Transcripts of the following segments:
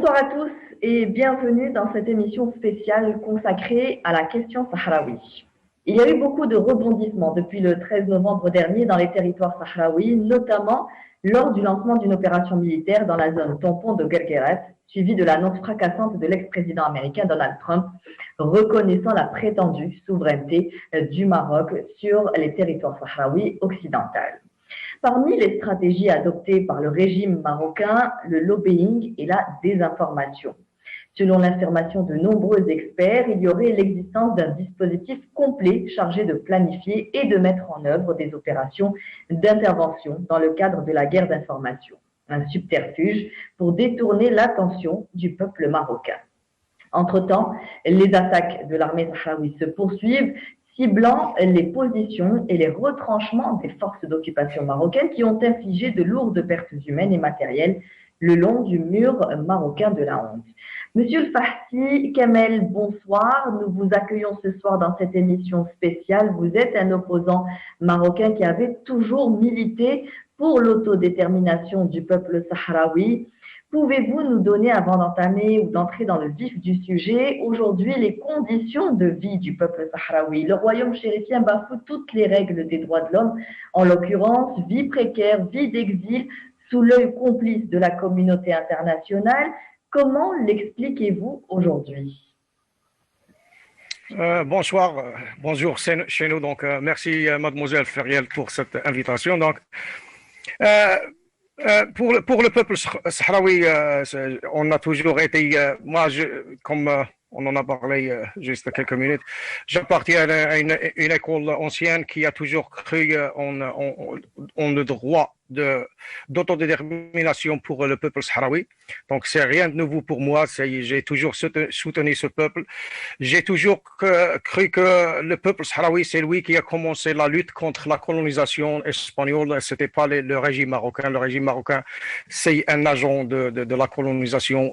Bonsoir à tous et bienvenue dans cette émission spéciale consacrée à la question sahraoui. Il y a eu beaucoup de rebondissements depuis le 13 novembre dernier dans les territoires sahraouis, notamment lors du lancement d'une opération militaire dans la zone tampon de Guerguerat, suivie de l'annonce fracassante de l'ex-président américain Donald Trump, reconnaissant la prétendue souveraineté du Maroc sur les territoires sahraouis occidentaux. Parmi les stratégies adoptées par le régime marocain, le lobbying et la désinformation. Selon l'affirmation de nombreux experts, il y aurait l'existence d'un dispositif complet chargé de planifier et de mettre en œuvre des opérations d'intervention dans le cadre de la guerre d'information. Un subterfuge pour détourner l'attention du peuple marocain. Entre-temps, les attaques de l'armée sahraoui se poursuivent, ciblant les positions et les retranchements des forces d'occupation marocaines qui ont infligé de lourdes pertes humaines et matérielles le long du mur marocain de la honte. Monsieur le Fahti Kamel, bonsoir. Nous vous accueillons ce soir dans cette émission spéciale. Vous êtes un opposant marocain qui avait toujours milité pour l'autodétermination du peuple sahraoui. Pouvez-vous nous donner, avant d'entamer ou d'entrer dans le vif du sujet, aujourd'hui les conditions de vie du peuple sahraoui? Le royaume chérifien bafoue toutes les règles des droits de l'homme, en l'occurrence vie précaire, vie d'exil, sous l'œil complice de la communauté internationale. Comment l'expliquez-vous aujourd'hui? Bonsoir, bonjour chez nous. Donc, merci mademoiselle Feriel pour cette invitation. Donc, pour le peuple sahraoui, on a toujours été, comme on en a parlé juste quelques minutes, j'appartiens à une école ancienne qui a toujours cru en le droit d'autodétermination pour le peuple sahraoui. Donc, c'est rien de nouveau pour moi. J'ai toujours soutenu ce peuple. J'ai toujours cru que le peuple sahraoui, c'est lui qui a commencé la lutte contre la colonisation espagnole. C'était pas le régime marocain. Le régime marocain, c'est un agent de la colonisation,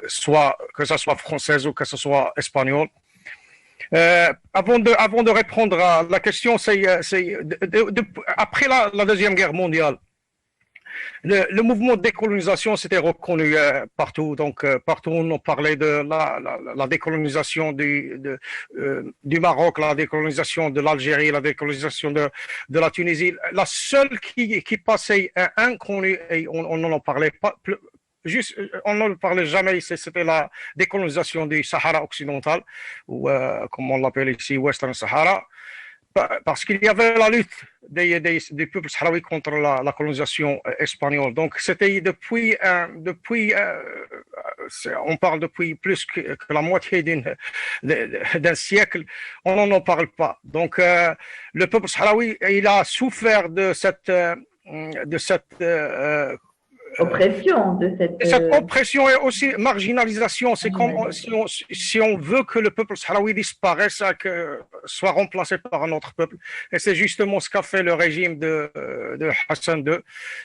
soit que ce soit française ou que ce soit espagnole. Avant de répondre à la question, après la Deuxième Guerre mondiale, le mouvement de décolonisation s'était reconnu partout. Donc, partout on parlait de la décolonisation du Maroc, la décolonisation de l'Algérie, la décolonisation de la Tunisie. La seule qui passait inconnue, et on n'en parlait pas plus. On ne parlait jamais, c'était la décolonisation du Sahara occidental, ou comme on l'appelle ici, Western Sahara, parce qu'il y avait la lutte des peuples sahraouis contre la colonisation espagnole. Donc c'était on parle depuis plus que la moitié d'un siècle, on n'en parle pas. Donc le peuple sahraoui, il a souffert de cette oppression, cette oppression et aussi marginalisation. C'est comme si on veut que le peuple sahraoui disparaisse, que soit remplacé par un autre peuple. Et c'est justement ce qu'a fait le régime de Hassan II.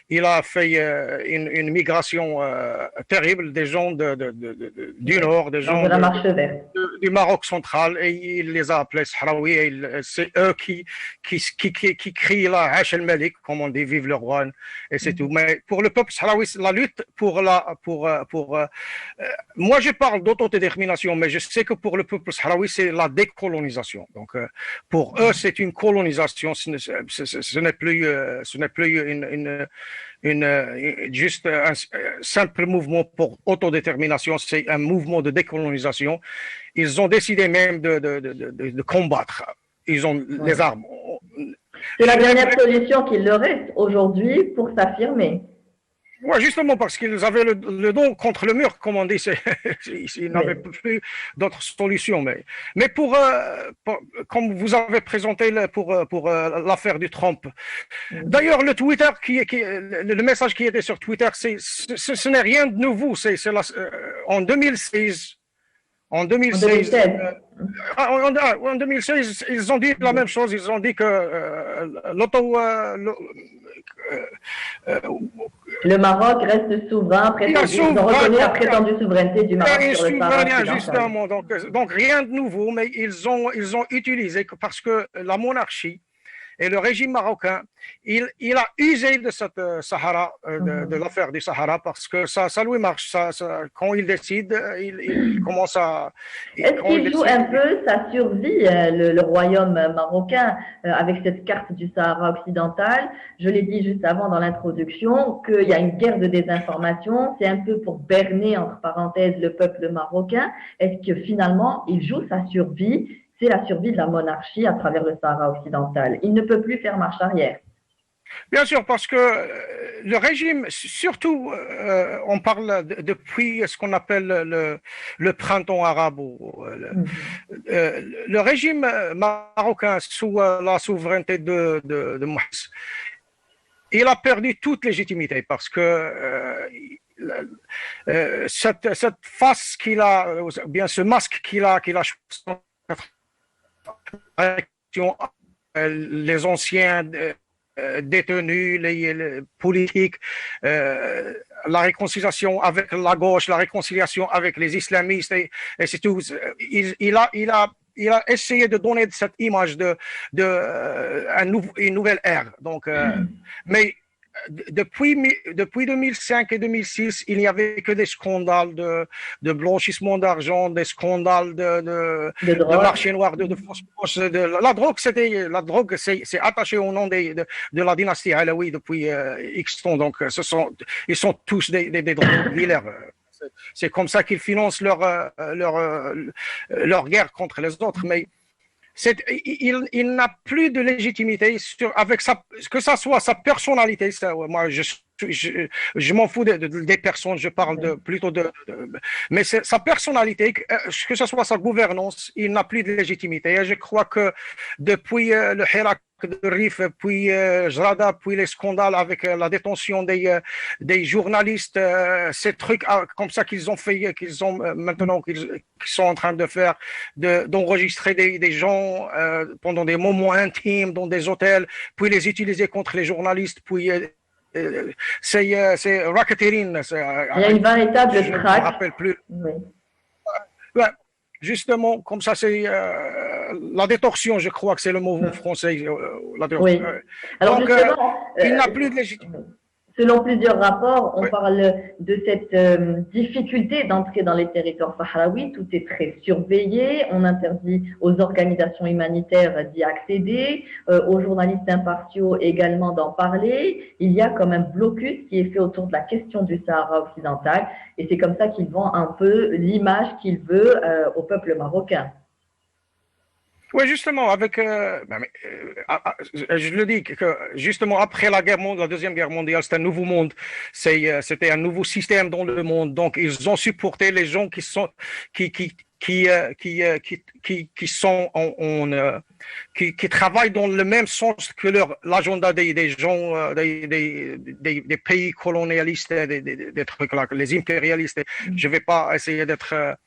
Il a fait une migration terrible des gens du nord, des gens de la marche verte, du Maroc central, et il les a appelés sahraouis. C'est eux qui crient la Hash el-Malik, comme on dit, vive le roi, et c'est tout. Mais pour le peuple sahraoui, la lutte moi je parle d'autodétermination, mais je sais que pour le peuple sahraoui c'est la décolonisation. Donc pour eux c'est une colonisation, ce n'est plus juste un simple mouvement pour autodétermination, c'est un mouvement de décolonisation. Ils ont décidé même de combattre. Ils ont les armes. C'est la dernière solution qu'il leur reste aujourd'hui pour s'affirmer. Oui, justement, parce qu'ils avaient le dos contre le mur, comme on dit. Ils n'avaient plus d'autres solutions. Mais comme vous avez présenté pour l'affaire du Trump, d'ailleurs, le Twitter, le message qui était sur Twitter, ce n'est rien de nouveau. En 2016. En 2016, ils ont dit la même chose. Ils ont dit que le Maroc reste souverain, ils ont reconnu la prétendue souveraineté du Maroc sur le Sahara justement. Donc rien de nouveau, mais ils ont utilisé parce que la monarchie Et le régime marocain, il a usé de cette Sahara, de l'affaire du Sahara, parce que ça lui marche. Quand il décide, il commence à. Est-ce qu'il joue un peu sa survie, le royaume marocain, avec cette carte du Sahara occidental? Je l'ai dit juste avant dans l'introduction qu'il y a une guerre de désinformation. C'est un peu pour berner, entre parenthèses, le peuple marocain. Est-ce que finalement, il joue sa survie? C'est la survie de la monarchie à travers le Sahara occidental. Il ne peut plus faire marche arrière. Bien sûr, parce que le régime, surtout, on parle depuis ce qu'on appelle le printemps arabe. Le régime marocain sous la souveraineté de Moïse, il a perdu toute légitimité parce que cette face qu'il a, bien ce masque qu'il a les anciens détenus, les politiques, la réconciliation avec la gauche, la réconciliation avec les islamistes, et c'est tout. Il a essayé de donner cette image une nouvelle ère. Donc, mais depuis 2005 et 2006, il n'y avait que des scandales de blanchissement d'argent, des scandales de marché noir, de fausse poche. La drogue, c'est attaché au nom de la dynastie Alaoui depuis X temps. Donc, ils sont tous des drogues dealers. C'est comme ça qu'ils financent leur guerre contre les autres. Mais il n'a plus de légitimité avec que ça soit sa personnalité. Moi, je m'en fous des personnes, je parle plutôt mais c'est sa personnalité, que ce soit sa gouvernance, il n'a plus de légitimité. Et je crois que depuis le Hirak de Rif, puis Jrada, puis les scandales avec la détention des journalistes, ces trucs comme ça qu'ils ont fait, maintenant qu'ils sont en train de faire, d'enregistrer des gens pendant des moments intimes dans des hôtels, puis les utiliser contre les journalistes, puis c'est racketeering. Il y a une véritable traque. Je ne me rappelle plus. Oui. Ouais, justement, comme ça, c'est la détorsion, je crois que c'est le mot français. Oui. Alors, donc, il n'a plus de légitimité. Selon plusieurs rapports, on parle de cette difficulté d'entrer dans les territoires sahraouis. Tout est très surveillé. On interdit aux organisations humanitaires d'y accéder, aux journalistes impartiaux également d'en parler. Il y a comme un blocus qui est fait autour de la question du Sahara occidental. Et c'est comme ça qu'il vend un peu l'image qu'il veut au peuple marocain. Oui, justement, je le dis que justement après la Deuxième Guerre mondiale, c'était un nouveau monde, c'était un nouveau système dans le monde. Donc, ils ont supporté les gens qui travaillent dans le même sens que l'agenda des gens, des pays colonialistes, des trucs là, les impérialistes. Je vais pas essayer d'être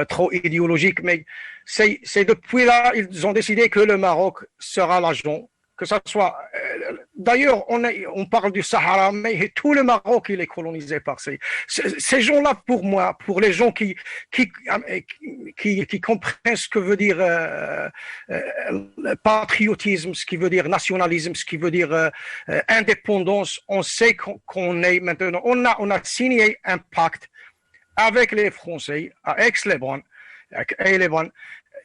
trop idéologique, mais c'est depuis là, ils ont décidé que le Maroc sera l'agent, que ça soit. D'ailleurs, on parle du Sahara, mais tout le Maroc, il est colonisé par ces gens-là. Pour moi, pour les gens qui comprennent ce que veut dire patriotisme, ce qui veut dire nationalisme, ce qui veut dire indépendance, on sait qu'on est maintenant. On a signé un pacte avec les Français, à Aix-les-Bains,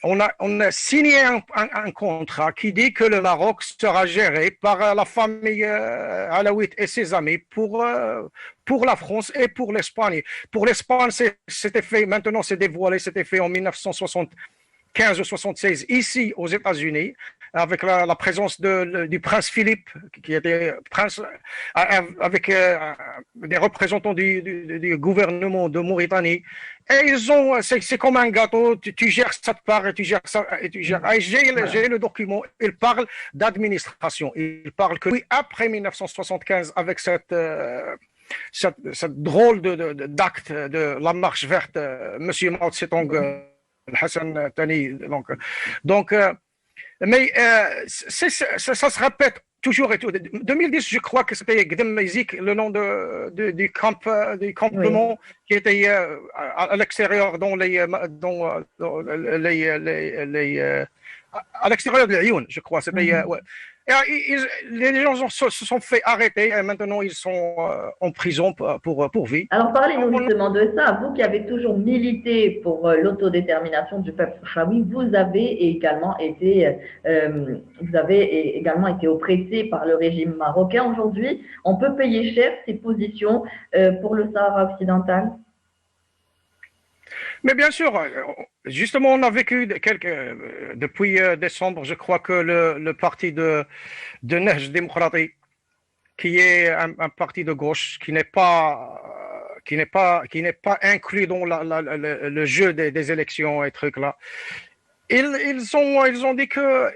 on a signé un contrat qui dit que le Maroc sera géré par la famille alaouite et ses amis pour la France et pour l'Espagne. Pour l'Espagne, c'était fait, maintenant c'est dévoilé, c'était fait en 1975 ou 76 ici aux États-Unis, avec la présence du prince Philippe, qui était prince, avec des représentants du gouvernement de Mauritanie. Et c'est comme un gâteau, tu gères cette part et tu gères ça, et tu gères. Et j'ai le document, il parle d'administration. Il parle que oui, après 1975, avec cette drôle d'acte de la marche verte, Monsieur Mao Tse-tung, Hassan Tani, donc mais ça se répète toujours et tout. 2010, je crois que c'était Gdem Mezik, le nom du campement qui était à l'extérieur à l'extérieur de l'Ayoun, je crois. C'était, ouais. Les gens se sont fait arrêter et maintenant ils sont en prison pour vie. Alors, parlez-nous justement de ça. Vous qui avez toujours milité pour l'autodétermination du peuple sahraoui, vous avez également été oppressé par le régime marocain. Aujourd'hui, on peut payer cher ces positions pour le Sahara occidental. Mais bien sûr, justement, on a vécu depuis décembre, je crois que le parti de Neige démocratique, qui est un parti de gauche, qui n'est pas inclus dans le jeu des élections et trucs là. Ils ont dit que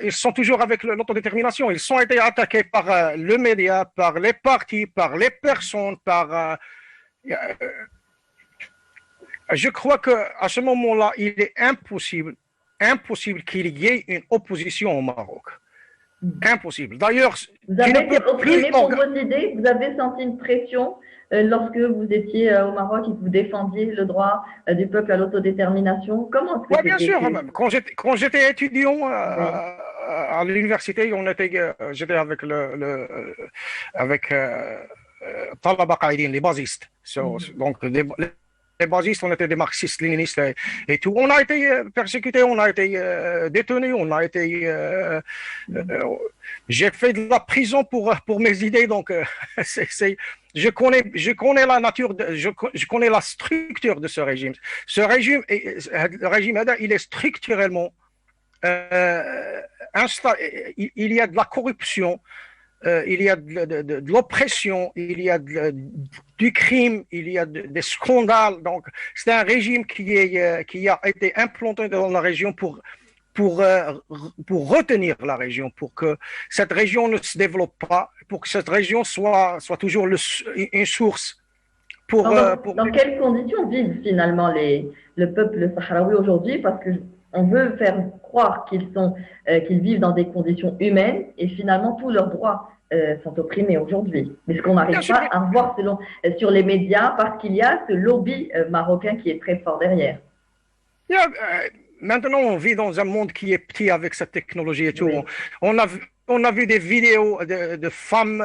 ils sont toujours avec l'autodétermination. Ils ont été attaqués par le média, par les partis, par les personnes, je crois qu'à ce moment-là, il est impossible qu'il y ait une opposition au Maroc. Impossible. D'ailleurs, vous avez été opprimé pour vos idées. Vous avez senti une pression lorsque vous étiez au Maroc et que vous défendiez le droit du peuple à l'autodétermination. Comment est-ce que bien sûr. Même. Quand j'étais étudiant à l'université, j'étais avec avec Talaba Qaïdine, les basistes. Donc, les basistes, on était des marxistes, léninistes et tout. On a été persécutés, on a été détenus, j'ai fait de la prison pour mes idées, donc je connais la nature, je connais la structure de ce régime. Le régime Hada, il est structurellement il y a de la corruption. Il y a de l'oppression, il y a du crime, il y a des scandales. Donc, c'est un régime qui a été implanté dans la région pour retenir la région, pour que cette région ne se développe pas, pour que cette région soit toujours une source. Dans quelles conditions vivent finalement le peuple sahraoui aujourd'hui? Parce que on veut faire croire qu'ils vivent dans des conditions humaines et finalement tous leurs droits sont opprimés aujourd'hui. Mais ce qu'on n'arrive pas à voir sur les médias parce qu'il y a ce lobby marocain qui est très fort derrière. Maintenant, on vit dans un monde qui est petit avec cette technologie et tout. Oui. On a vu des vidéos de femmes.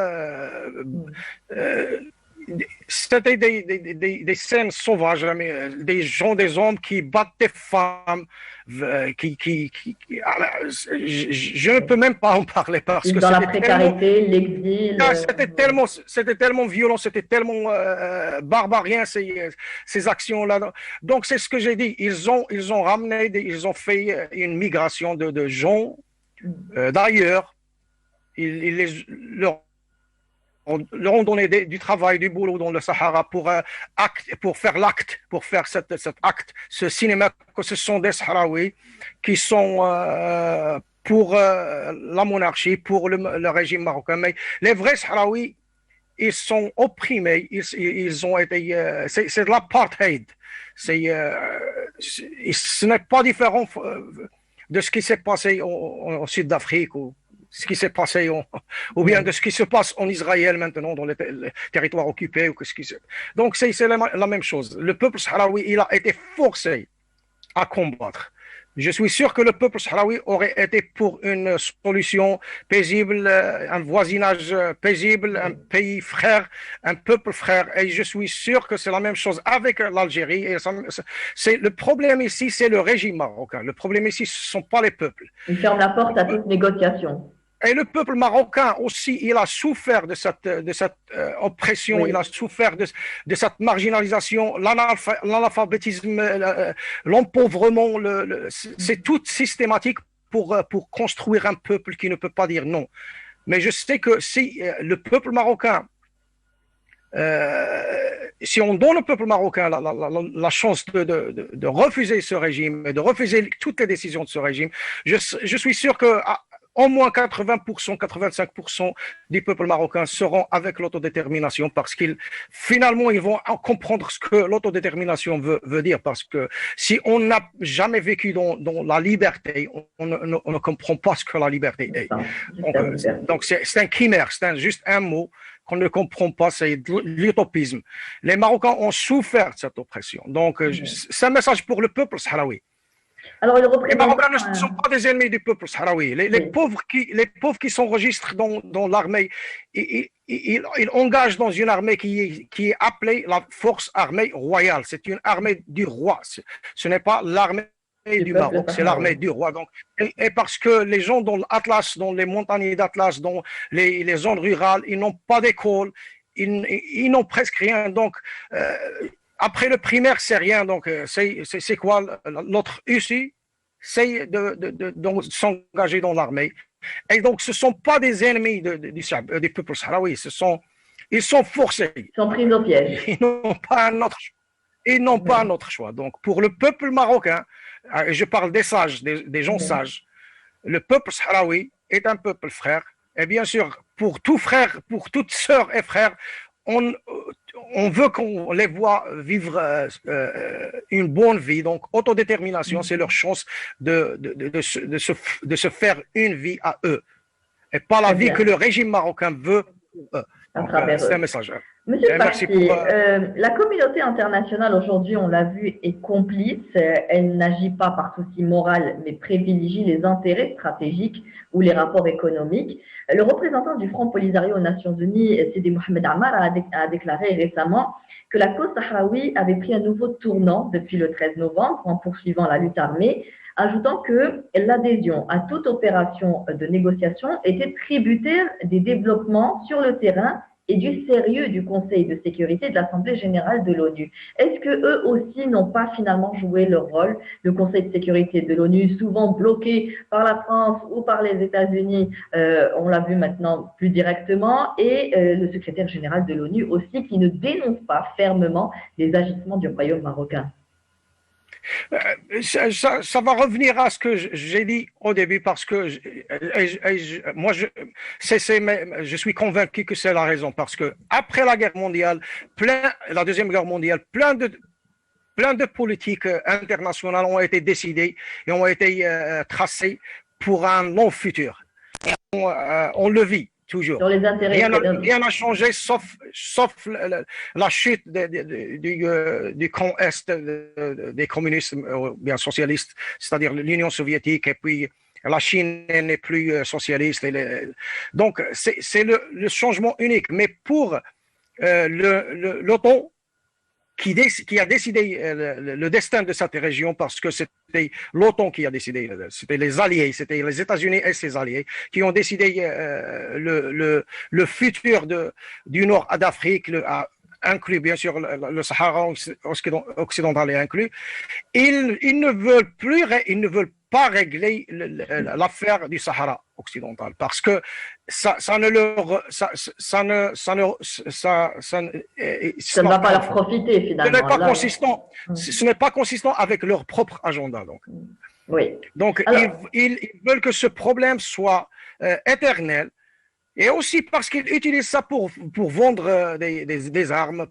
C'était des scènes sauvages, des hommes qui battent des femmes, je ne peux même pas en parler parce que dans la précarité, l'exil. C'était tellement violent, c'était tellement barbarien ces actions-là. Donc c'est ce que j'ai dit. ils ont fait une migration de gens d'ailleurs. Leur ont donné du travail, du boulot dans le Sahara pour faire l'acte, pour faire cet acte, ce cinéma, que ce sont des Sahraouis qui sont pour la monarchie, pour le régime marocain. Mais les vrais Sahraouis, ils sont opprimés, ils ont été, c'est de l'apartheid. Ce n'est pas différent de ce qui s'est passé au Sud d'Afrique ou ce qui s'est passé ou bien de ce qui se passe en Israël maintenant dans les territoires occupés. Donc c'est la même chose. Le peuple sahraoui, il a été forcé à combattre. Je suis sûr que le peuple sahraoui aurait été pour une solution paisible, un voisinage paisible, un pays frère, un peuple frère. Et je suis sûr que c'est la même chose avec l'Algérie. Le problème ici, c'est le régime marocain. Le problème ici, ce ne sont pas les peuples. Il ferme la porte à toute négociation. Et le peuple marocain aussi, il a souffert de cette oppression, oui. Il a souffert de cette marginalisation, l'analphabétisme, l'empauvrement. C'est tout systématique pour construire un peuple qui ne peut pas dire non. Mais je sais que si le peuple marocain, si on donne au peuple marocain la chance de refuser ce régime, de refuser toutes les décisions de ce régime, je suis sûr que au moins 80%, 85% du peuple marocain seront avec l'autodétermination parce finalement, ils vont comprendre ce que l'autodétermination veut dire. Parce que si on n'a jamais vécu dans la liberté, on ne comprend pas ce que la liberté est. Donc c'est un chimère, c'est juste un mot qu'on ne comprend pas, c'est l'utopisme. Les Marocains ont souffert de cette oppression. Donc, c'est un message pour le peuple sahraoui. Alors, le Les représentant. Marocains ne sont pas des ennemis du peuple sahraoui. Oui, Les pauvres qui s'enregistrent dans l'armée, ils engagent dans une armée qui est appelée la Force armée royale. C'est une armée du roi. Ce n'est pas l'armée du du peuple Maroc, c'est l'armée sahraoui. du roi. Donc, et parce que les gens dans l'Atlas, dans les montagnes d'Atlas, dans les zones rurales, ils n'ont pas d'école, ils n'ont presque rien. Donc, après le primaire, c'est rien. Donc, c'est quoi l'autre issue? C'est de s'engager dans l'armée. Et donc, ce ne sont pas des ennemis du peuple sahraoui. Ils sont forcés. Ils sont pris au piège. Ils n'ont pas un autre choix. Ils n'ont pas un autre choix. Donc, pour le peuple marocain, je parle des sages, des gens sages, le peuple sahraoui est un peuple frère. Et bien sûr, pour tout frère, pour toutes sœurs et frères, on, on veut qu'on les voit vivre une bonne vie. Donc, autodétermination, c'est leur chance de se faire une vie à eux. Et pas la vie que le régime marocain veut pour eux. C'est un message. Monsieur Parti, la communauté internationale aujourd'hui, on l'a vu, est complice. Elle n'agit pas par souci moral, mais privilégie les intérêts stratégiques ou les rapports économiques. Le représentant du Front Polisario aux Nations Unies, Sidi Mohamed Ammar, a déclaré récemment que la cause sahraoui avait pris un nouveau tournant depuis le 13 novembre en poursuivant la lutte armée, ajoutant que l'adhésion à toute opération de négociation était tributaire des développements sur le terrain et du sérieux du Conseil de sécurité de l'Assemblée générale de l'ONU. Est-ce que eux aussi n'ont pas finalement joué leur rôle? Le Conseil de sécurité de l'ONU, souvent bloqué par la France ou par les États-Unis, on l'a vu maintenant plus directement, et le secrétaire général de l'ONU aussi, qui ne dénonce pas fermement les agissements du Royaume marocain. Ça va revenir à ce que j'ai dit au début parce que moi je suis convaincu que c'est la raison parce que après la guerre mondiale, la deuxième guerre mondiale, plein de politiques internationales ont été décidées et ont été tracées pour un long futur. Et on le vit. Toujours. Sur les intérêts rien n'a changé sauf la chute du camp Est des communistes, bien socialistes, c'est-à-dire l'Union soviétique, et puis la Chine n'est plus socialiste. Donc, c'est le changement unique. Mais pour l'OTAN, qui a décidé le destin de cette région parce que c'était l'OTAN qui a décidé, c'était les alliés, c'était les États-Unis et ses alliés qui ont décidé le futur du nord d'Afrique, inclus bien sûr le Sahara occidental est inclus. Ils ne veulent pas régler l'affaire du Sahara occidental parce que ça ne va pas leur profiter finalement. Ce n'est pas consistant avec leur propre agenda. Donc, oui. Donc ils veulent que ce problème soit éternel. Et aussi parce qu'ils utilisent ça pour vendre des armes,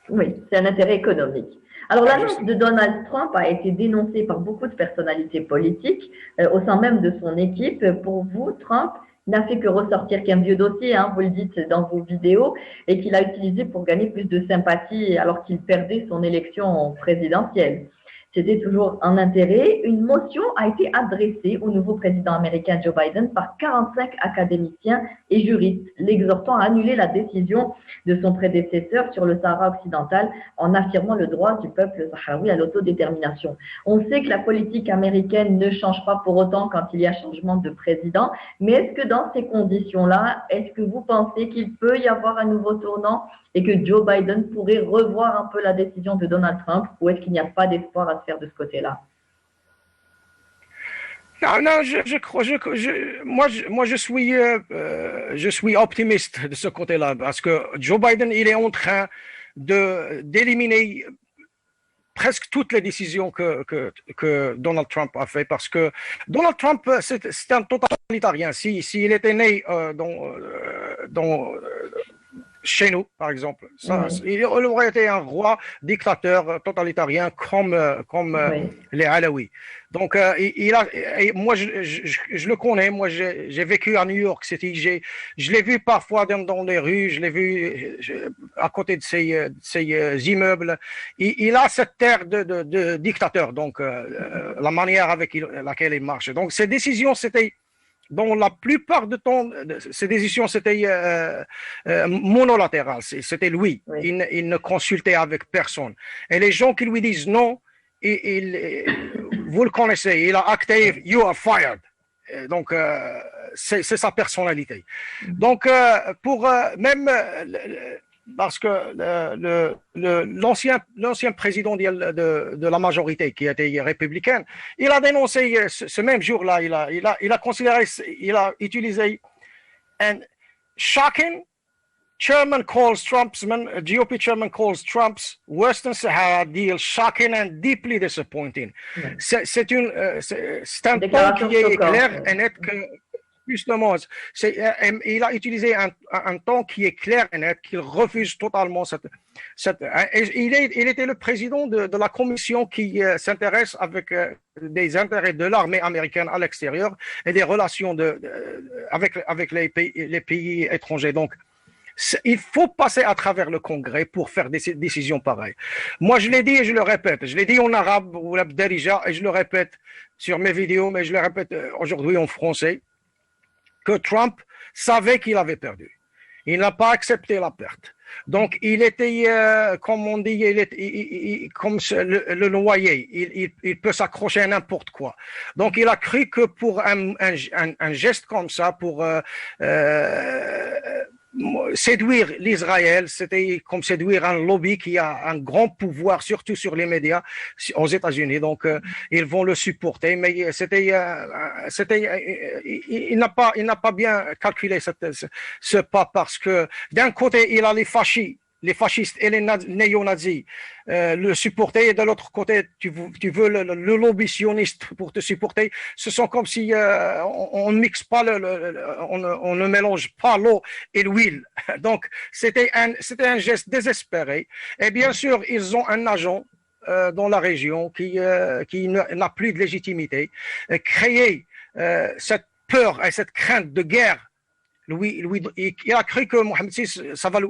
Oui, c'est un intérêt économique. Alors, l'annonce de Donald Trump a été dénoncée par beaucoup de personnalités politiques au sein même de son équipe. Pour vous, Trump n'a fait que ressortir qu'un vieux dossier, vous le dites dans vos vidéos, et qu'il a utilisé pour gagner plus de sympathie alors qu'il perdait son élection présidentielle. C'était toujours un intérêt. Une motion a été adressée au nouveau président américain Joe Biden par 45 académiciens et juristes, l'exhortant à annuler la décision de son prédécesseur sur le Sahara occidental en affirmant le droit du peuple sahraoui à l'autodétermination. On sait que la politique américaine ne change pas pour autant quand il y a changement de président, mais est-ce que dans ces conditions-là, est-ce que vous pensez qu'il peut y avoir un nouveau tournant et que Joe Biden pourrait revoir un peu la décision de Donald Trump, ou est-ce qu'il n'y a pas d'espoir à se faire de ce côté-là? Non, moi je suis optimiste de ce côté-là parce que Joe Biden, il est en train d'éliminer presque toutes les décisions que Donald Trump a fait parce que Donald Trump, c'est un totalitarien. S'il était né chez nous, par exemple. Ça, Oui, il aurait été un roi dictateur totalitarien comme oui, les Alaouis. Donc, moi, je le connais. Moi, j'ai vécu à New York City. Je l'ai vu parfois dans les rues. Je l'ai vu à côté de ces immeubles. Il a cette terre de dictateur. Donc, la manière avec laquelle il marche. Donc, ses décisions, c'était dans la plupart de temps, ces décisions, c'était monolatérales. C'était lui. oui. Il ne consultait avec personne. Et les gens qui lui disent non, vous le connaissez, il a acté, you are fired. Donc, c'est sa personnalité. Donc, même parce que l'ancien président de la majorité, qui était républicaine, il a dénoncé ce même jour-là, il a considéré, il a utilisé un shocking chairman calls GOP chairman calls Trump's Western Sahara deal shocking and deeply disappointing. Oui. C'est un ton Déclaration qui est choquante. clair et net que justement, il a utilisé un ton qui est clair et net, qu'il refuse totalement il était le président de la commission qui s'intéresse avec des intérêts de l'armée américaine à l'extérieur et des relations avec les pays étrangers. Donc, il faut passer à travers le Congrès pour faire des décisions pareilles. Moi, je l'ai dit et je le répète. Je l'ai dit en arabe ou l'abdarija et je le répète sur mes vidéos, mais je le répète aujourd'hui en français, que Trump savait qu'il avait perdu. Il n'a pas accepté la perte. Donc, il était, comme on dit, comme le noyé. Il peut s'accrocher à n'importe quoi. Donc, il a cru que pour un geste comme ça, pour séduire l'Israël, c'était comme séduire un lobby qui a un grand pouvoir, surtout sur les médias aux États-Unis. Donc, ils vont le supporter, mais il n'a pas bien calculé ce pas, parce que d'un côté, il a les fascistes et les néo-nazis le supporter, et de l'autre côté, tu veux le lobby sioniste pour te supporter. Ce sont comme si on ne mixe pas, on ne mélange pas l'eau et l'huile. Donc, c'était un geste désespéré. Et bien sûr, ils ont un agent dans la région qui n'a plus de légitimité. Créer cette peur et cette crainte de guerre. Il a cru que Mohamed VI, ça va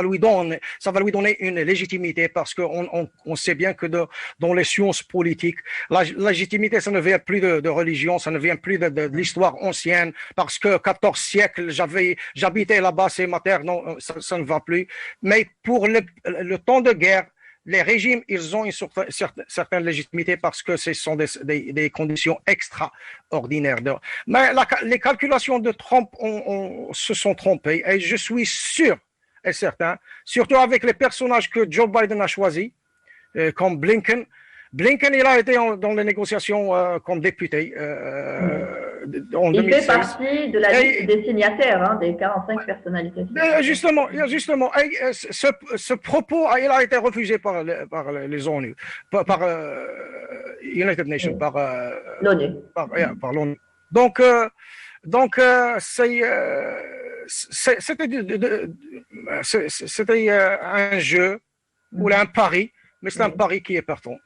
lui donner une légitimité, parce qu'on sait bien que dans les sciences politiques, la légitimité, ça ne vient plus de religion, ça ne vient plus de l'histoire ancienne, parce que 14 siècles, j'habitais là-bas, c'est ma terre, non, ça ne va plus. Mais pour le temps de guerre, les régimes, ils ont une certaine légitimité, parce que ce sont des conditions extraordinaires. Mais les calculations de Trump se sont trompées, et je suis sûr et certain, surtout avec les personnages que Joe Biden a choisis, comme Blinken. Blinken, il a été dans les négociations comme député en 2016. Il fait partie de la liste des signataires, des 45 personnalités. Justement, ce propos, il a été refusé par les ONU, par United Nations, par l'ONU. Par l'ONU. Donc, c'était un jeu ou un pari, mais c'est un pari qui est perdant.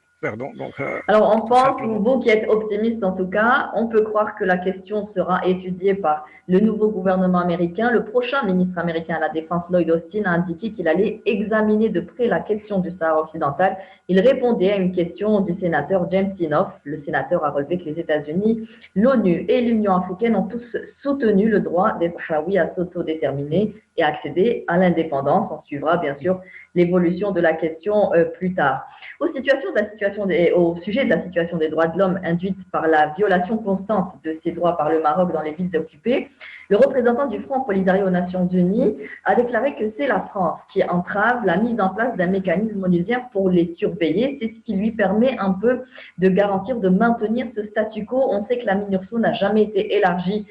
Donc, alors, on pense, vous qui êtes optimiste en tout cas, on peut croire que la question sera étudiée par le nouveau gouvernement américain. Le prochain ministre américain à la Défense, Lloyd Austin, a indiqué qu'il allait examiner de près la question du Sahara occidental. Il répondait à une question du sénateur James Inhofe. Le sénateur a relevé que les États-Unis, l'ONU et l'Union africaine ont tous soutenu le droit des Sahraouis à s'autodéterminer et accéder à l'indépendance. On suivra bien sûr l'évolution de la question plus tard. Au sujet de la situation des droits de l'homme induite par la violation constante de ces droits par le Maroc dans les villes occupées, le représentant du Front Polisario aux Nations Unies a déclaré que c'est la France qui entrave la mise en place d'un mécanisme onusien pour les surveiller. C'est ce qui lui permet un peu de garantir, de maintenir ce statu quo. On sait que la MINURSO n'a jamais été élargie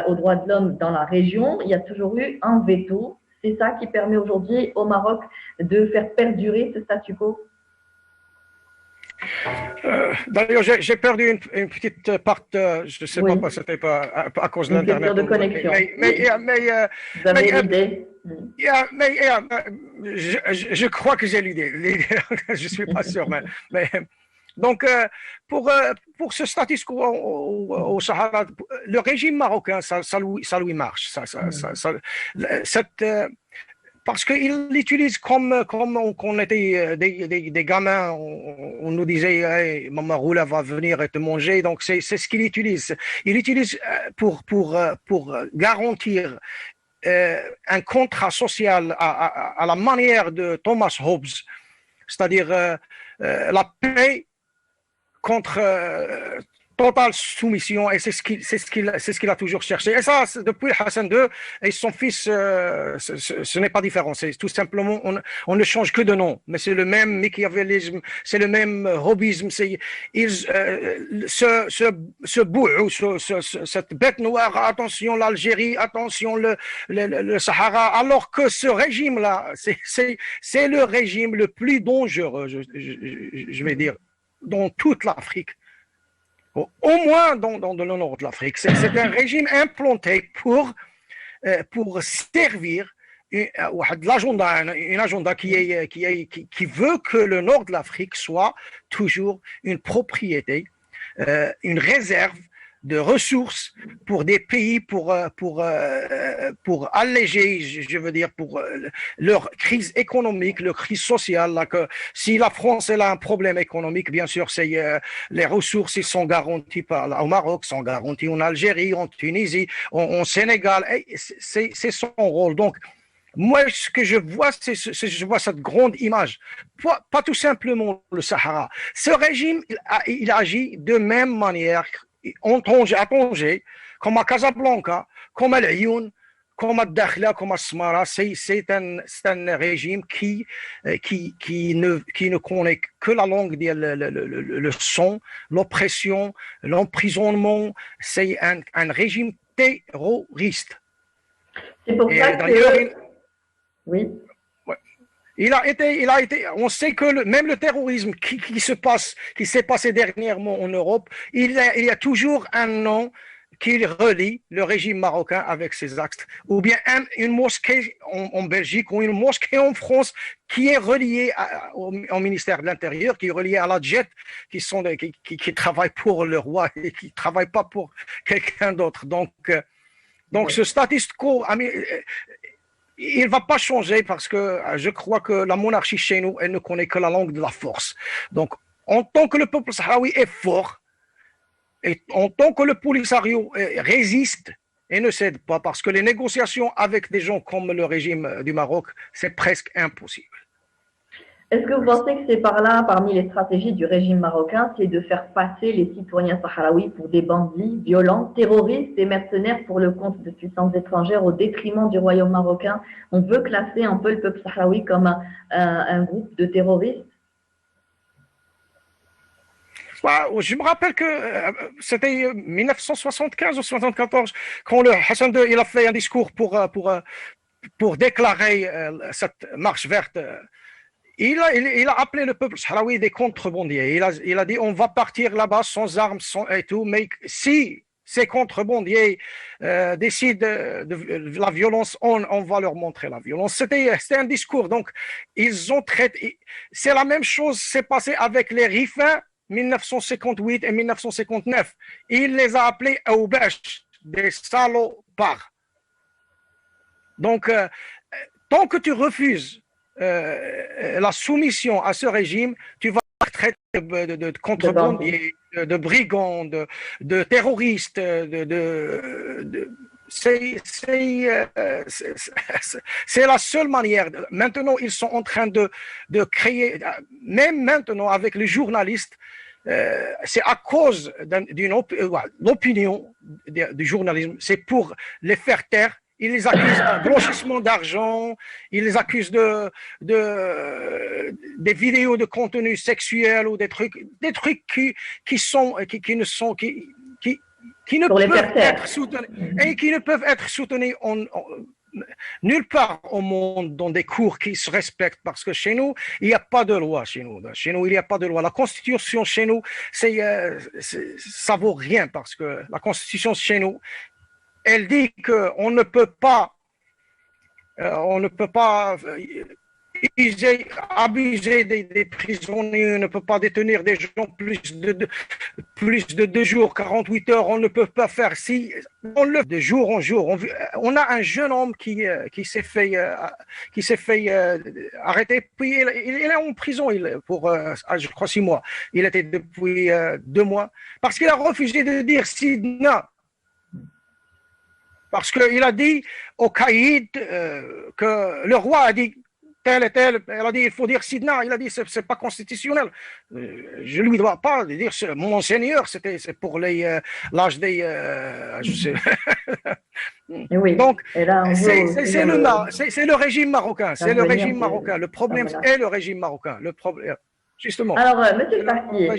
aux droits de l'homme dans la région. Il y a toujours eu un veto. C'est ça qui permet aujourd'hui au Maroc de faire perdurer ce statu quo? D'ailleurs, j'ai perdu une petite partie, je ne sais pas, c'était pas à cause de l'Internet. De connexion. Mais vous avez l'idée? Je crois que j'ai l'idée. Je ne suis pas sûr. Donc, pour ce status quo au Sahara, le régime marocain, ça lui marche. Cette, parce qu'il l'utilise comme quand on était des gamins, on nous disait hey, Maman Roula va venir et te manger. Donc, c'est ce qu'il utilise. Il l'utilise pour garantir un contrat social à la manière de Thomas Hobbes, c'est-à-dire la paix contre totale soumission, et c'est ce qu'il a toujours cherché. Et ça, depuis Hassan II et son fils, ce n'est pas différent. C'est tout simplement, on ne change que de nom, mais c'est le même machiavélisme, c'est le même hobbisme. Ce bout, cette bête noire, attention l'Algérie, attention le Sahara, alors que ce régime-là, c'est le régime le plus dangereux, je vais dire, dans toute l'Afrique. Au moins dans le nord de l'Afrique. C'est un régime implanté pour servir une agenda qui veut que le nord de l'Afrique soit toujours une propriété, une réserve de ressources pour des pays pour alléger, je veux dire, pour leur crise économique, leur crise sociale. Là, que si la France elle a un problème économique, bien sûr, les ressources ils sont garanties au Maroc, sont garanties en Algérie, en Tunisie, en Sénégal. C'est son rôle. Donc, moi, ce que je vois, je vois cette grande image. Pas tout simplement le Sahara. Ce régime, il agit de même manière à Tanger, comme à Casablanca, comme à Lyoun, comme à Dakhla, comme à Smara. C'est un régime qui ne connaît que la langue, le son, l'oppression, l'emprisonnement. C'est un régime terroriste. C'est pour ça que... Oui. Il a été, on sait que même le terrorisme qui s'est passé dernièrement en Europe, il y a toujours un nom qui relie le régime marocain avec ses actes. Ou bien une mosquée en Belgique ou une mosquée en France qui est reliée au ministère de l'Intérieur, qui est reliée à la JET, qui travaillent pour le roi et qui ne travaillent pas pour quelqu'un d'autre. Donc ce status quo, il ne va pas changer parce que je crois que la monarchie chez nous, elle ne connaît que la langue de la force. Donc, en tant que le peuple sahraoui est fort, et en tant que le Polisario résiste et ne cède pas, parce que les négociations avec des gens comme le régime du Maroc, c'est presque impossible. Est-ce que vous pensez que c'est par là, parmi les stratégies du régime marocain, c'est de faire passer les citoyens sahraouis pour des bandits violents, terroristes et mercenaires pour le compte de puissances étrangères au détriment du royaume marocain? On veut classer un peu le peuple sahraoui comme un groupe de terroristes? Je me rappelle que c'était 1975 ou 74 quand le Hassan II il a fait un discours pour déclarer cette marche verte. Il a appelé le peuple sahraoui des contrebandiers. Il a dit on va partir là-bas sans armes et tout, mais si ces contrebandiers décident de la violence, on va leur montrer la violence. C'était un discours. Donc, ils ont traité. C'est la même chose s'est passé avec les Rifins 1958 et 1959. Il les a appelés Aoubash, des salopards. Donc, tant que tu refuses la soumission à ce régime, tu vas être traité de contrebandier, de brigands, de terroristes, c'est la seule manière. Maintenant, ils sont en train de créer, même maintenant avec les journalistes, c'est à cause d'une l'opinion du journalisme, c'est pour les faire taire. Ils les accusent d'un blanchissement d'argent, ils les accusent des vidéos de contenu sexuel ou des trucs qui ne peuvent être soutenus et qui ne peuvent être soutenus nulle part au monde dans des cours qui se respectent, parce que chez nous, il n'y a pas de loi. Chez nous, il n'y a pas de loi. La Constitution chez nous, ça vaut rien, parce que la Constitution chez nous, elle dit qu'on ne peut pas On ne peut pas abuser des prisonniers, on ne peut pas détenir des gens plus de 2 jours, 48 heures, on ne peut pas faire. Si on le de jour en jour, on a un jeune homme qui s'est fait arrêter, puis il est en prison pour, je crois, 6 mois. Il était depuis 2 mois parce qu'il a refusé de dire Sidna. Parce qu'il a dit au caïd que le roi a dit tel et tel, elle a dit il faut dire Sidna, il a dit c'est pas constitutionnel. Je lui dois pas dire Monseigneur, c'est pour l'âge des. Je sais. Oui. Donc, là, c'est le régime marocain, c'est le régime marocain. Le problème est le régime marocain. Le problème, justement. Alors, Monsieur Farsi,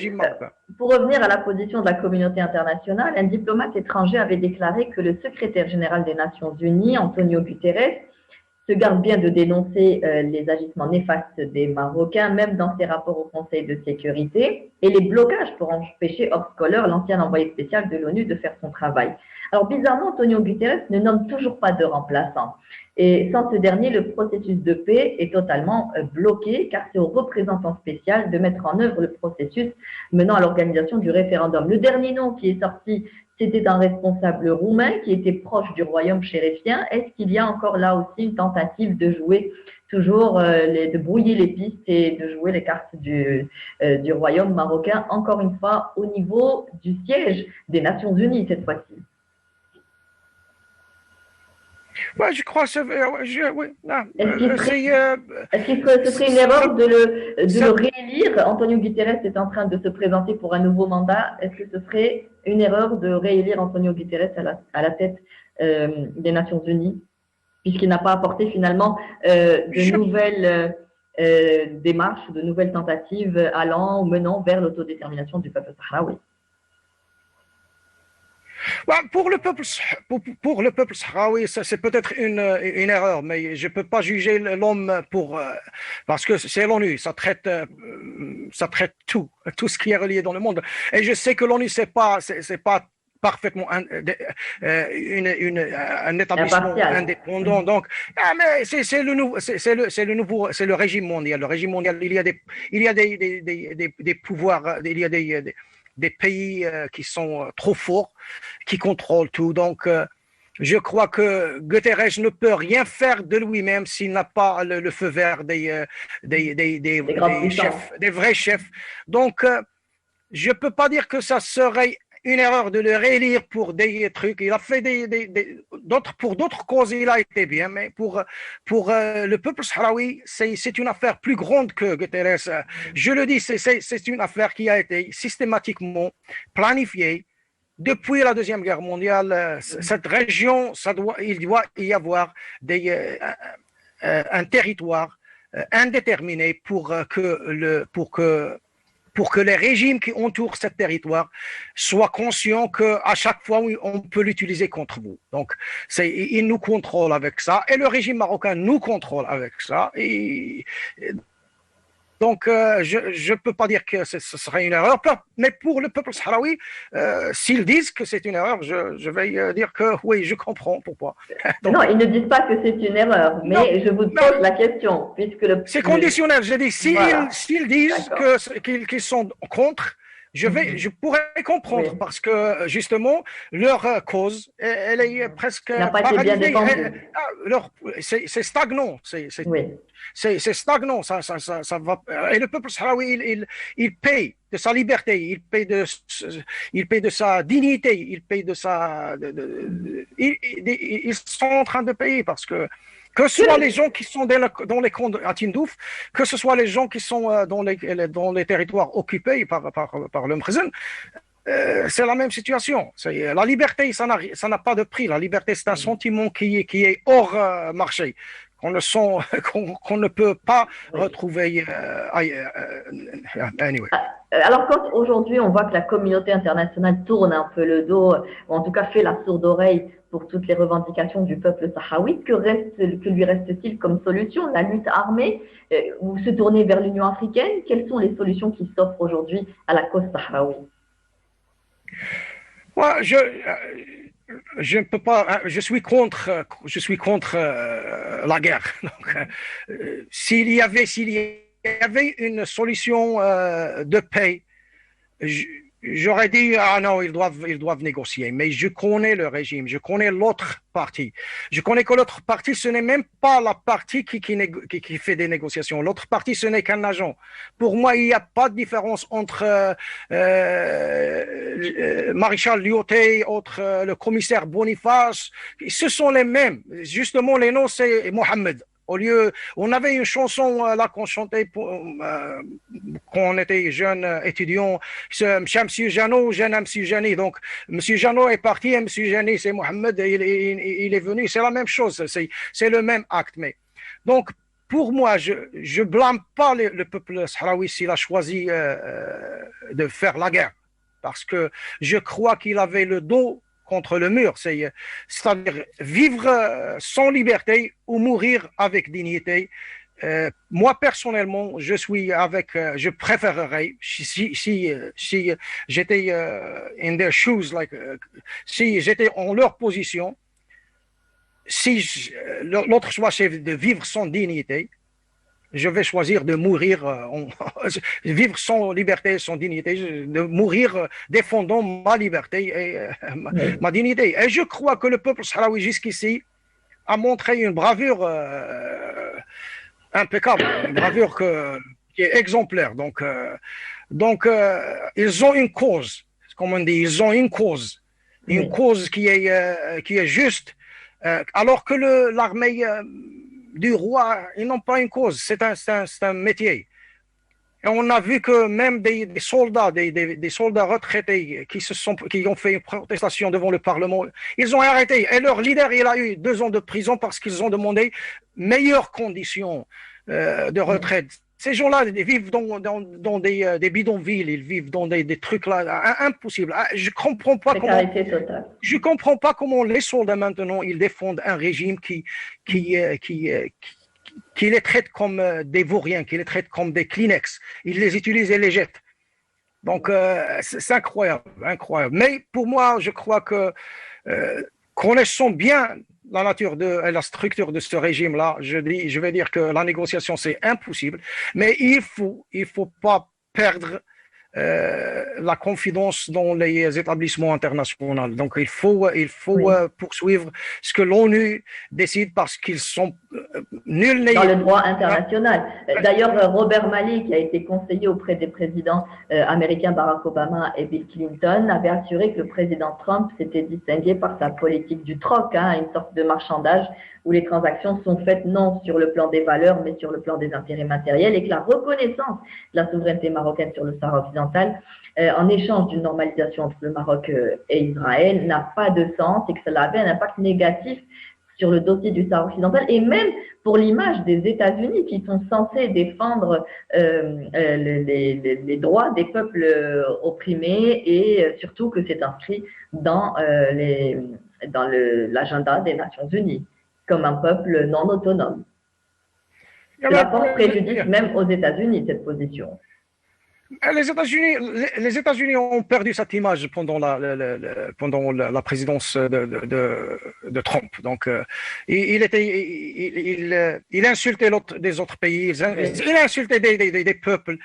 pour revenir à la position de la communauté internationale, un diplomate étranger avait déclaré que le secrétaire général des Nations Unies, Antonio Guterres, se garde bien de dénoncer les agissements néfastes des Marocains, même dans ses rapports au Conseil de sécurité, et les blocages pour empêcher Horst Kohler, l'ancien envoyé spécial de l'ONU, de faire son travail. Alors, bizarrement, Antonio Guterres ne nomme toujours pas de remplaçant. Et sans ce dernier, le processus de paix est totalement bloqué, car c'est au représentant spécial de mettre en œuvre le processus menant à l'organisation du référendum. Le dernier nom qui est sorti, c'était un responsable roumain qui était proche du royaume chérifien. Est-ce qu'il y a encore là aussi une tentative de jouer toujours, de brouiller les pistes et de jouer les cartes du royaume marocain, encore une fois, au niveau du siège des Nations Unies cette fois-ci? Ouais, je crois que oui. Est-ce qu'il ce serait une erreur de le réélire? Antonio Guterres est en train de se présenter pour un nouveau mandat. Est-ce que ce serait une erreur de réélire Antonio Guterres à la tête des Nations Unies, puisqu'il n'a pas apporté finalement de nouvelles démarches, de nouvelles tentatives allant ou menant vers l'autodétermination du peuple sahraoui? Pour le peuple sahraoui, c'est peut-être une erreur, mais je ne peux pas juger l'homme parce que c'est l'ONU, ça traite tout ce qui est relié dans le monde. Et je sais que l'ONU, c'est pas parfaitement un établissement indépendant. Donc, mais c'est le régime mondial. Le régime mondial, il y a des pouvoirs, il y a des pays qui sont trop forts, qui contrôlent tout. Donc, je crois que Guterres ne peut rien faire de lui-même s'il n'a pas le feu vert des chefs, des vrais chefs. Donc, je ne peux pas dire que ça serait une erreur de le réélire pour des trucs. Il a fait pour d'autres causes, il a été bien, mais pour le peuple sahraoui, c'est une affaire plus grande que Guterres. Je le dis, c'est une affaire qui a été systématiquement planifiée depuis la Deuxième Guerre mondiale. Cette région, il doit y avoir un territoire indéterminé pour que les régimes qui entourent ce territoire soient conscients qu'à chaque fois, on peut l'utiliser contre vous. Donc, ils nous contrôlent avec ça, et le régime marocain nous contrôle avec ça. Donc, je ne peux pas dire que ce serait une erreur, mais pour le peuple sahraoui, s'ils disent que c'est une erreur, je vais dire que oui, je comprends pourquoi. Donc, non, ils ne disent pas que c'est une erreur, mais je vous pose la question, puisque c'est conditionnel. Je dis, s'ils disent qu'ils sont contre, je pourrais comprendre, parce que justement leur cause, elle est presque n'a pas été bien défendue. C'est stagnant. C'est stagnant, ça va. Et le peuple sahraoui, il paye de sa liberté, il paye de sa dignité, il paye de sa. Ils sont en train de payer parce que ce soit les gens qui sont dans les camps à Tindouf, que ce soit les gens qui sont dans les territoires occupés par le Mkhzen, c'est la même situation. La liberté, ça n'a pas de prix. La liberté, c'est un sentiment qui est hors marché, qu'on ne peut pas retrouver ailleurs. Anyway. Alors, quand aujourd'hui on voit que la communauté internationale tourne un peu le dos, ou en tout cas fait la sourde oreille pour toutes les revendications du peuple sahraoui, que lui reste-t-il comme solution? La lutte armée ou se tourner vers l'Union africaine? Quelles sont les solutions qui s'offrent aujourd'hui à la cause sahraoui? je ne peux pas, je suis contre la guerre. Donc, s'il y avait une solution de paix, j'aurais dit, ah non, ils doivent négocier. Mais je connais le régime, je connais l'autre partie. Je connais que l'autre partie, ce n'est même pas la partie qui fait des négociations. L'autre partie, ce n'est qu'un agent. Pour moi, il n'y a pas de différence entre Maréchal Lyoté, entre le commissaire Boniface. Ce sont les mêmes. Justement, les noms, c'est Mohamed. Au lieu, on avait une chanson là qu'on chantait quand on était jeune étudiant, Monsieur Jeannot, jeune Monsieur Jani. Donc, Monsieur Jeannot est parti et Monsieur Jani, c'est Mohamed, il est venu. C'est la même chose, c'est le même acte. Mais donc, pour moi, je blâme pas le peuple sahraoui s'il a choisi de faire la guerre, parce que je crois qu'il avait le dos contre le mur, c'est-à-dire vivre sans liberté ou mourir avec dignité. Moi personnellement, je préférerais si j'étais in their shoes, si j'étais en leur position, si l'autre choix c'est de vivre sans dignité, je vais choisir de mourir, vivre sans liberté, sans dignité, de mourir défendant ma liberté et ma dignité. Et je crois que le peuple sahraoui jusqu'ici a montré une bravure impeccable, une bravure qui est exemplaire. Donc, ils ont une cause, comme on dit, ils ont une cause qui est juste, alors que l'armée du roi, ils n'ont pas une cause, c'est un métier. Et on a vu que même des soldats, des soldats retraités qui ont fait une protestation devant le Parlement, ils ont arrêté. Et leur leader, il a eu 2 ans de prison parce qu'ils ont demandé meilleures conditions de retraite. Ces gens-là, ils vivent dans des bidonvilles, ils vivent dans des trucs là impossibles. Je comprends pas comment les soldats maintenant ils défendent un régime qui les traite comme des vauriens, qui les traite comme des Kleenex. Ils les utilisent et les jettent. Donc c'est incroyable, incroyable. Mais pour moi, je crois que connaissant bien la nature et la structure de ce régime-là, je vais dire que la négociation, c'est impossible, mais il faut pas perdre la confidence dans les établissements internationaux. Donc, il faut poursuivre ce que l'ONU décide parce qu'ils sont nuls dans le droit international. D'ailleurs, Robert Malley, qui a été conseiller auprès des présidents américains Barack Obama et Bill Clinton, avait assuré que le président Trump s'était distingué par sa politique du troc, une sorte de marchandage où les transactions sont faites non sur le plan des valeurs, mais sur le plan des intérêts matériels, et que la reconnaissance de la souveraineté marocaine sur le Sahara occidental, en échange d'une normalisation entre le Maroc et Israël, n'a pas de sens et que cela avait un impact négatif sur le dossier du Sahara occidental et même pour l'image des États-Unis qui sont censés défendre les droits des peuples opprimés et surtout que c'est inscrit dans l'agenda des Nations Unies comme un peuple non autonome. Cela porte préjudice même aux États-Unis, cette position. Les États-Unis ont perdu cette image pendant la présidence de Trump. Donc, il insultait des autres pays, il insultait des peuples.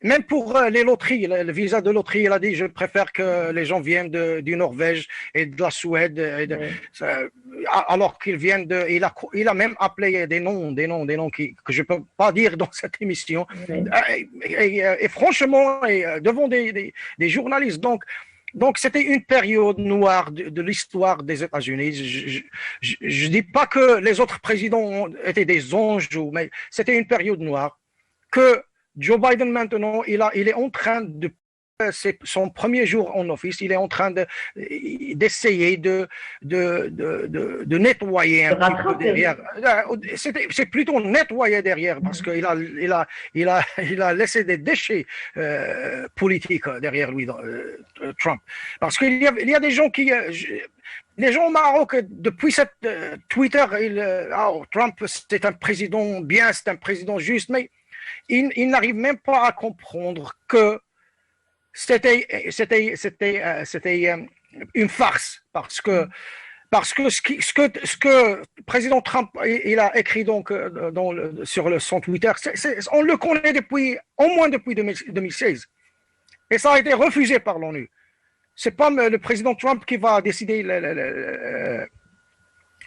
Même pour les loteries, le visa de loterie, il a dit je préfère que les gens viennent du Norvège et de la Suède, alors qu'ils viennent il a même appelé des noms que je peux pas dire dans cette émission. Et franchement, devant des journalistes. Donc, c'était une période noire de l'histoire des États-Unis. Je dis pas que les autres présidents étaient des anges, mais c'était une période noire que Joe Biden maintenant, il est en train de c'est son premier jour en office, il est en train d'essayer de nettoyer un petit peu derrière. C'est plutôt nettoyer derrière parce qu'il a laissé des déchets politiques derrière lui, Trump. Parce qu'il y a des gens les gens au Maroc, depuis cette Twitter, Trump c'est un président bien, c'est un président juste, mais il n'arrive même pas à comprendre que c'était une farce parce que ce que le président Trump il a écrit donc sur son Twitter, on le connaît au moins depuis 2016 et ça a été refusé par l'ONU. C'est pas le président Trump qui va décider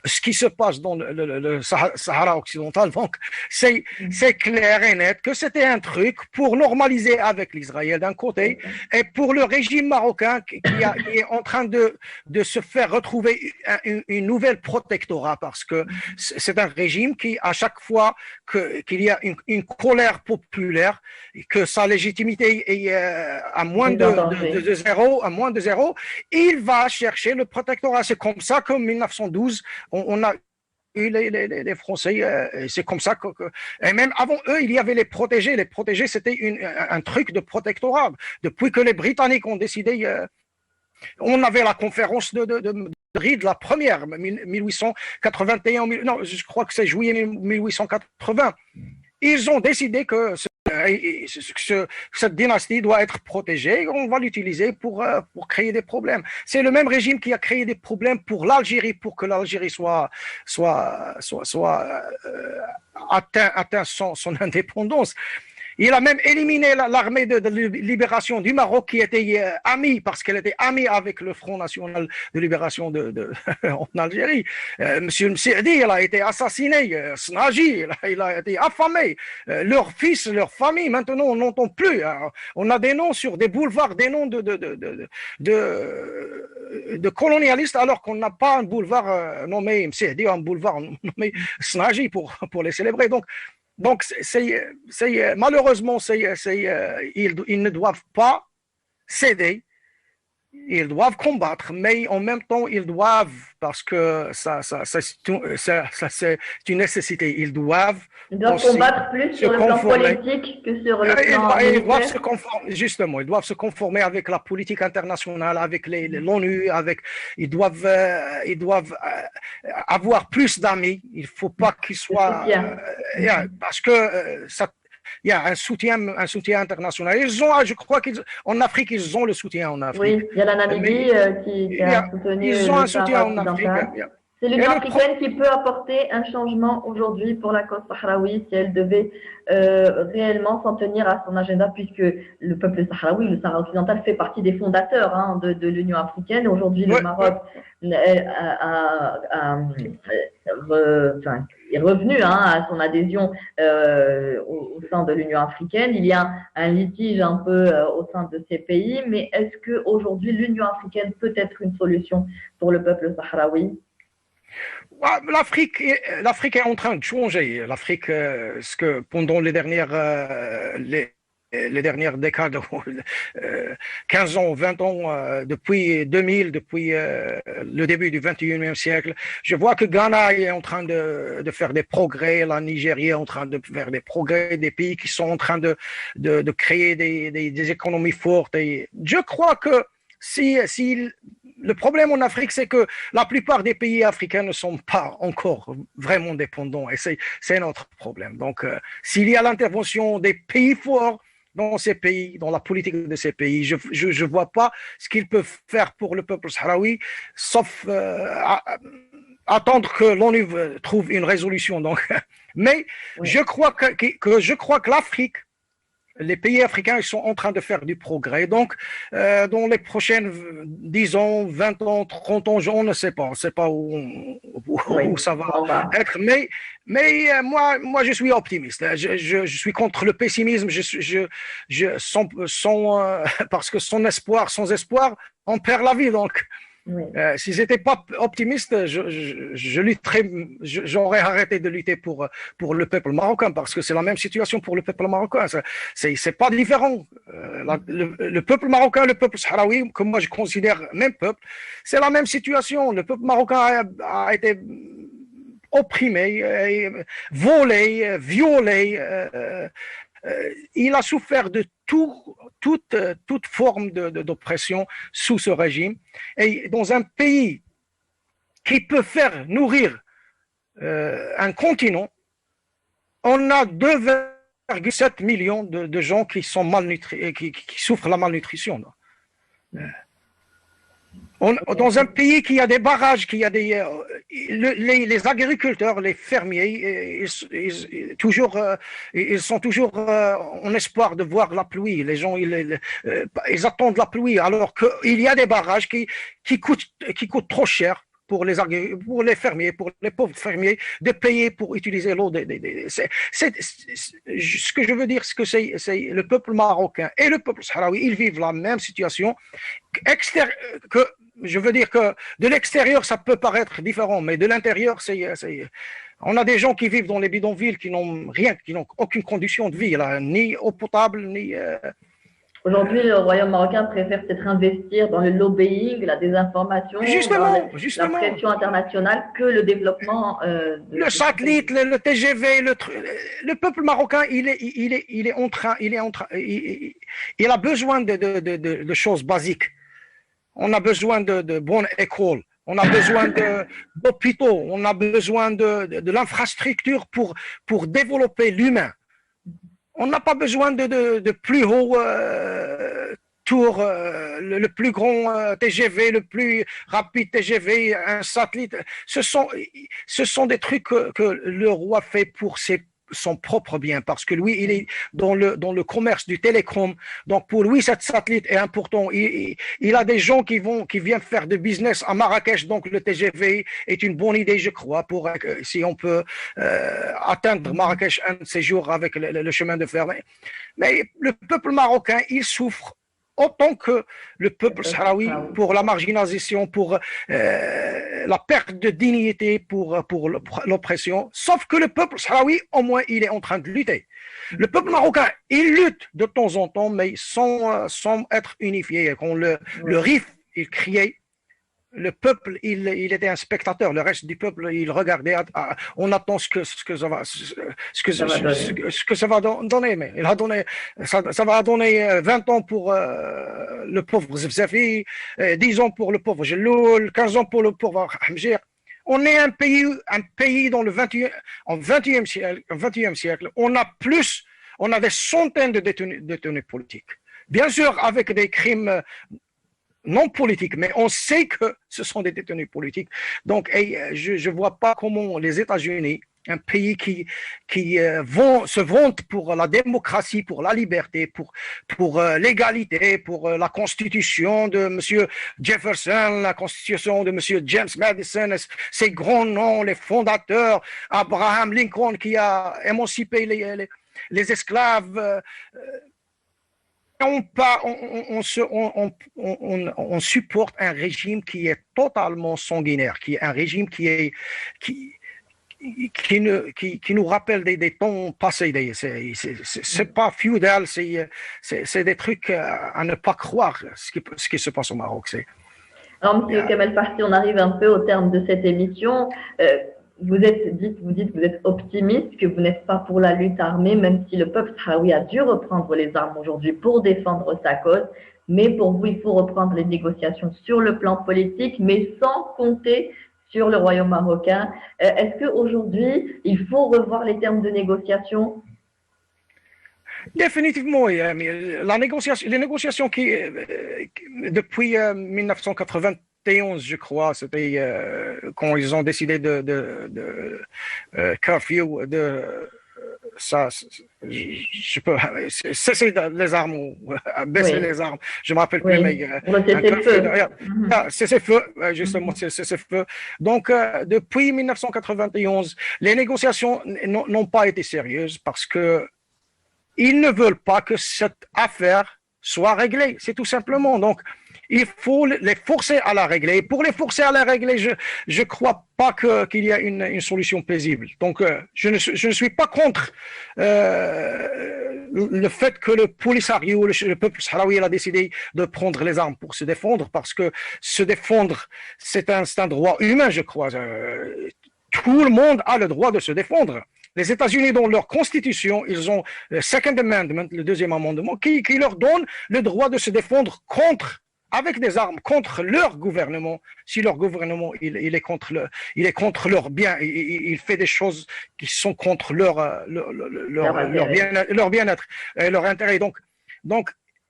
ce qui se passe dans le Sahara occidental. Donc, c'est clair et net que c'était un truc pour normaliser avec l'Israël d'un côté et pour le régime marocain qui est en train de se faire retrouver une nouvelle protectorat parce que c'est un régime qui, à chaque fois qu'il y a une colère populaire, que sa légitimité est à moins de zéro, il va chercher le protectorat. C'est comme ça qu'en 1912, on a eu les Français, c'est comme ça et même avant eux, il y avait les protégés. Les protégés, c'était un truc de protectorat. Depuis que les Britanniques ont décidé, on avait la conférence de Madrid, la première, 1881, non, je crois que c'est juillet 1880. Ils ont décidé que cette dynastie doit être protégée, on va l'utiliser pour créer des problèmes. C'est le même régime qui a créé des problèmes pour l'Algérie, pour que l'Algérie soit atteint son indépendance. Il a même éliminé l'armée de libération du Maroc qui était amie, parce qu'elle était amie avec le Front National de Libération en Algérie. Monsieur Msidi, il a été assassiné. Snaji, il a été affamé. Leurs fils, leur famille, maintenant, on n'entend plus. On a des noms sur des boulevards, des noms de colonialistes, alors qu'on n'a pas un boulevard nommé Msidi, un boulevard nommé Snaji pour les célébrer. Donc, malheureusement, ils ne doivent pas céder, ils doivent combattre, mais en même temps, ils doivent, parce que c'est une nécessité, ils doivent combattre plus sur le plan politique que sur le plan militaire. Ils doivent se conformer, justement, ils doivent se conformer avec la politique internationale, avec l'ONU, ils doivent avoir plus d'amis. Il ne faut pas qu'ils soient, parce que il y a un soutien international. Je crois qu'en Afrique, ils ont le soutien en Afrique. Oui, il y a la Namibie qui a soutenu ils ont un soutien en Afrique. C'est l'Union africaine qui peut apporter un changement aujourd'hui pour la cause sahraoui si elle devait réellement s'en tenir à son agenda, puisque le peuple sahraoui, le Sahara occidental, fait partie des fondateurs de l'Union africaine. Aujourd'hui, le Maroc est revenu à son adhésion au sein de l'Union africaine. Il y a un litige un peu au sein de ces pays, mais est-ce qu'aujourd'hui l'Union africaine peut être une solution pour le peuple sahraoui? L'Afrique est en train de changer. L'Afrique, ce que pendant les dernières décades, 15 ans, 20 ans, depuis 2000, depuis le début du 21e siècle, je vois que Ghana est en train de faire des progrès, la Nigeria est en train de faire des progrès, des pays qui sont en train de créer des économies fortes. Et je crois que si le problème en Afrique, c'est que la plupart des pays africains ne sont pas encore vraiment dépendants et c'est notre problème. Donc, s'il y a l'intervention des pays forts dans ces pays, dans la politique de ces pays, je vois pas ce qu'ils peuvent faire pour le peuple sahraoui, sauf attendre que l'ONU trouve une résolution. Donc, mais oui. Je crois que l'Afrique, les pays africains, ils sont en train de faire du progrès. Donc, dans les prochaines 10 ans, 20 ans, 30 ans, on ne sait pas. On ne sait pas où ça va être. Mais moi, je suis optimiste. Je suis contre le pessimisme. Parce que sans espoir, on perd la vie. Donc, oui. Si j'étais pas optimiste, j'aurais arrêté de lutter pour le peuple marocain, parce que c'est la même situation pour le peuple marocain. C'est pas différent. Le peuple marocain, le peuple sahraoui, que moi je considère même peuple, c'est la même situation. Le peuple marocain a été opprimé, volé, violé. Il a souffert de toute forme d'oppression sous ce régime. Et dans un pays qui peut faire nourrir un continent, on a 2,7 millions de gens qui sont malnutris, qui souffrent de la malnutrition. Dans un pays qui a des barrages, qui a les agriculteurs, les fermiers, ils sont toujours en espoir de voir la pluie. Les gens, ils attendent la pluie, alors qu'il y a des barrages qui coûtent trop cher pour les fermiers, pour les pauvres fermiers, de payer pour utiliser l'eau. Ce que je veux dire, c'est que c'est le peuple marocain et le peuple sahraoui, ils vivent la même situation. Je veux dire que de l'extérieur, ça peut paraître différent, mais de l'intérieur, on a des gens qui vivent dans les bidonvilles qui n'ont rien, qui n'ont aucune condition de vie, là, ni eau potable, ni... Aujourd'hui, le royaume marocain préfère peut-être investir dans le lobbying, la désinformation, justement, la pression internationale que le développement. Le satellite, le TGV, le peuple marocain, il a besoin de choses basiques. On a besoin de bonnes écoles. On a besoin d'hôpitaux. On a besoin de l'infrastructure pour développer l'humain. On n'a pas besoin de plus haut tour, le plus grand TGV, le plus rapide TGV, un satellite. Ce sont des trucs que le roi fait pour son propre bien, parce que lui, il est dans le commerce du télécom. Donc pour lui, cette satellite est important. Il a des gens qui viennent faire de business à Marrakech. Donc le TGV est une bonne idée, je crois, si on peut atteindre Marrakech un de ces jours avec le chemin de fer. Mais le peuple marocain, il souffre autant que le peuple sahraoui pour la marginalisation, pour la perte de dignité, pour l'oppression. Sauf que le peuple sahraoui, au moins, il est en train de lutter. Le peuple marocain, il lutte de temps en temps, mais sans être unifié. Quand le RIF, il criait, le peuple, il était un spectateur. Le reste du peuple, il regardait. On attend ce que ça va donner. Mais ça va donner 20 ans pour le pauvre Zefzafi, 10 ans pour le pauvre Jelloul, 15 ans pour le pauvre Hamjir. On est un pays dans le 21e siècle. On a des centaines de détenus politiques. Bien sûr, avec des crimes non politiques, mais on sait que ce sont des détenus politiques. Donc, je ne vois pas comment les États-Unis, un pays qui se vante pour la démocratie, pour la liberté, pour l'égalité, pour la constitution de M. Jefferson, la constitution de M. James Madison, ces grands noms, les fondateurs, Abraham Lincoln qui a émancipé les esclaves. On supporte un régime qui est totalement sanguinaire, qui est un régime qui nous rappelle des temps passés. C'est pas féodal, c'est des trucs à ne pas croire ce qui se passe au Maroc. Alors, M. Kamel Farsi, on arrive un peu au terme de cette émission. Vous dites que vous êtes optimiste, que vous n'êtes pas pour la lutte armée, même si le peuple sahraoui a dû reprendre les armes aujourd'hui pour défendre sa cause. Mais pour vous, il faut reprendre les négociations sur le plan politique, mais sans compter sur le royaume marocain. Est-ce qu'aujourd'hui, il faut revoir les termes de négociation? Définitivement, oui. Les négociations qui, depuis 1991, je crois, c'était quand ils ont décidé de curfew, ça, je peux cesser les armes ou baisser les armes, je me rappelle plus, mais cessez-le-feu, justement, cessez-le-feu. Donc depuis 1991, les négociations n'ont pas été sérieuses parce que ils ne veulent pas que cette affaire soit réglée, c'est tout simplement. Donc il faut les forcer à la régler. Et pour les forcer à la régler, je crois pas qu'il y a une solution paisible. Donc, je ne suis pas contre le fait que le Polisario, le peuple sahraoui, a décidé de prendre les armes pour se défendre, parce que se défendre, c'est un droit humain, je crois. Tout le monde a le droit de se défendre. Les États-Unis, dans leur constitution, ils ont le Second Amendment, le deuxième amendement, qui leur donne le droit de se défendre avec des armes contre leur gouvernement. Si leur gouvernement il est contre leur bien, il fait des choses qui sont contre leur bien-être, leur intérêt. Donc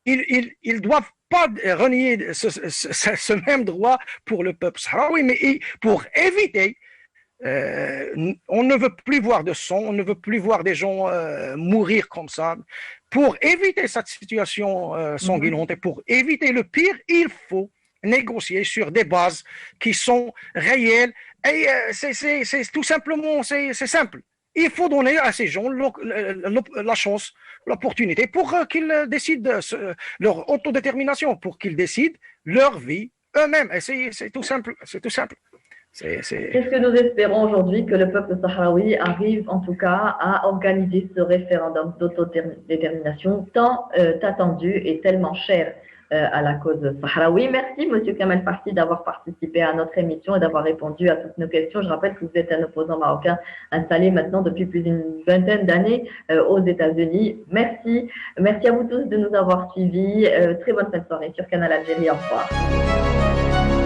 ils doivent pas renier ce même droit pour le peuple sahraoui, mais pour éviter on ne veut plus voir de sang, on ne veut plus voir des gens mourir comme ça. Pour éviter cette situation sanguinante et pour éviter le pire, il faut négocier sur des bases qui sont réelles. Et c'est tout simplement, c'est simple. Il faut donner à ces gens la chance, l'opportunité pour qu'ils décident leur autodétermination, pour qu'ils décident leur vie eux-mêmes. Et c'est tout simple. C'est tout simple. C'est ce que nous espérons aujourd'hui, que le peuple sahraoui arrive en tout cas à organiser ce référendum d'autodétermination tant attendu et tellement cher à la cause sahraoui. Merci, Monsieur Kamel Farsi, d'avoir participé à notre émission et d'avoir répondu à toutes nos questions. Je rappelle que vous êtes un opposant marocain installé maintenant depuis plus d'une vingtaine d'années aux États-Unis. Merci. Merci à vous tous de nous avoir suivis. Très bonne fin de soirée sur Canal Algérie. Au revoir.